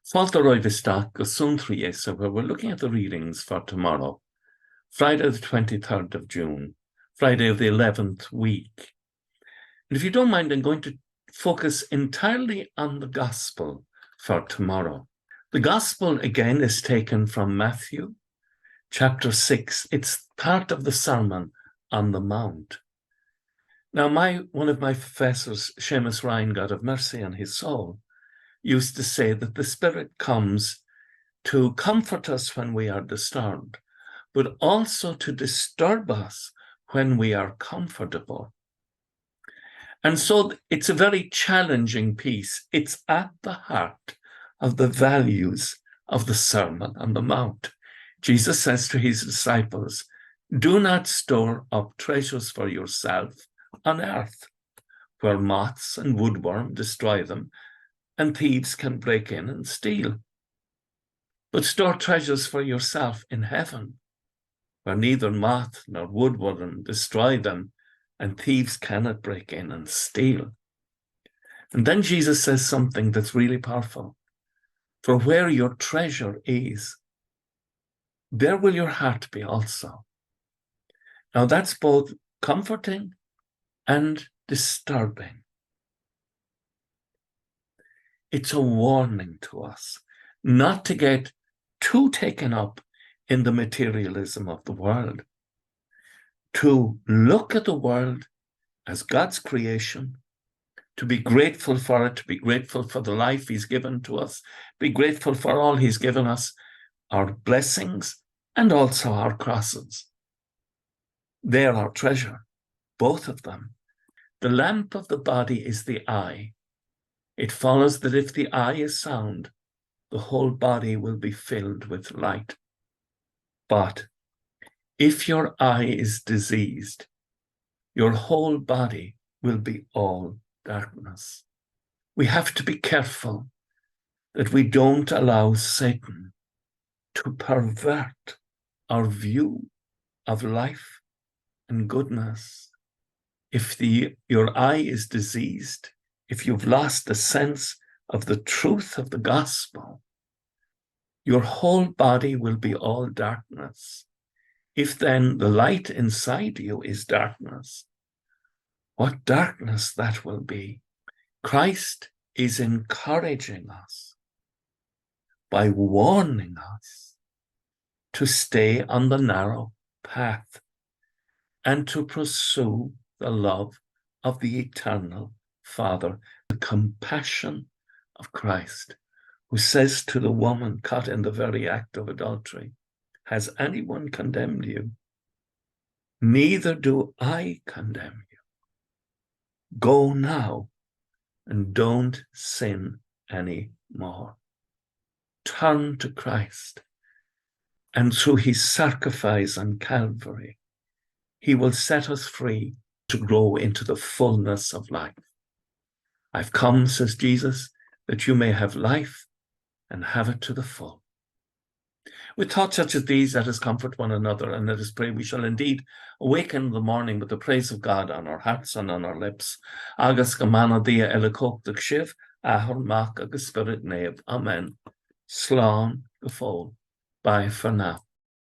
Folklore Suantraí Íosa, where we're looking at the readings for tomorrow, Friday the 23rd of June, Friday of the 11th week. And if you don't mind, I'm going to focus entirely on the Gospel for tomorrow. The Gospel, again, is taken from Matthew, chapter 6. It's part of the Sermon on the Mount. Now, one of my professors, Seamus Ryan, God of mercy on his soul, used to say that the Spirit comes to comfort us when we are disturbed, but also to disturb us when we are comfortable. And so it's a very challenging piece. It's at the heart of the values of the Sermon on the Mount. Jesus says to his disciples, "Do not store up treasures for yourself on earth, where moths and woodworm destroy them, and thieves can break in and steal. But store treasures for yourself in heaven, where neither moth nor woodworm destroy them, and thieves cannot break in and steal." And then Jesus says something that's really powerful. "For where your treasure is, there will your heart be also." Now that's both comforting and disturbing. It's a warning to us not to get too taken up in the materialism of the world, to look at the world as God's creation, to be grateful for it, to be grateful for the life he's given to us, be grateful for all he's given us, our blessings and also our crosses. They're our treasure, both of them. The lamp of the body is the eye. It follows that if the eye is sound, the whole body will be filled with light. But if your eye is diseased, your whole body will be all darkness. We have to be careful that we don't allow Satan to pervert our view of life and goodness. If your eye is diseased, if you've lost the sense of the truth of the gospel, your whole body will be all darkness. If then the light inside you is darkness, what darkness that will be. Christ is encouraging us by warning us to stay on the narrow path and to pursue the love of the eternal Father, the compassion of Christ, who says to the woman caught in the very act of adultery, "Has anyone condemned you? Neither do I condemn you. Go now and don't sin any more." Turn to Christ, and through his sacrifice on Calvary, he will set us free to grow into the fullness of life. "I've come," says Jesus, "that you may have life and have it to the full." With thoughts such as these, let us comfort one another, and let us pray we shall indeed awaken in the morning with the praise of God on our hearts and on our lips. Agus gamana dia elikok de kshiv, ahor mak agus spirit neb. Amen. Slán go fól. Bye for now.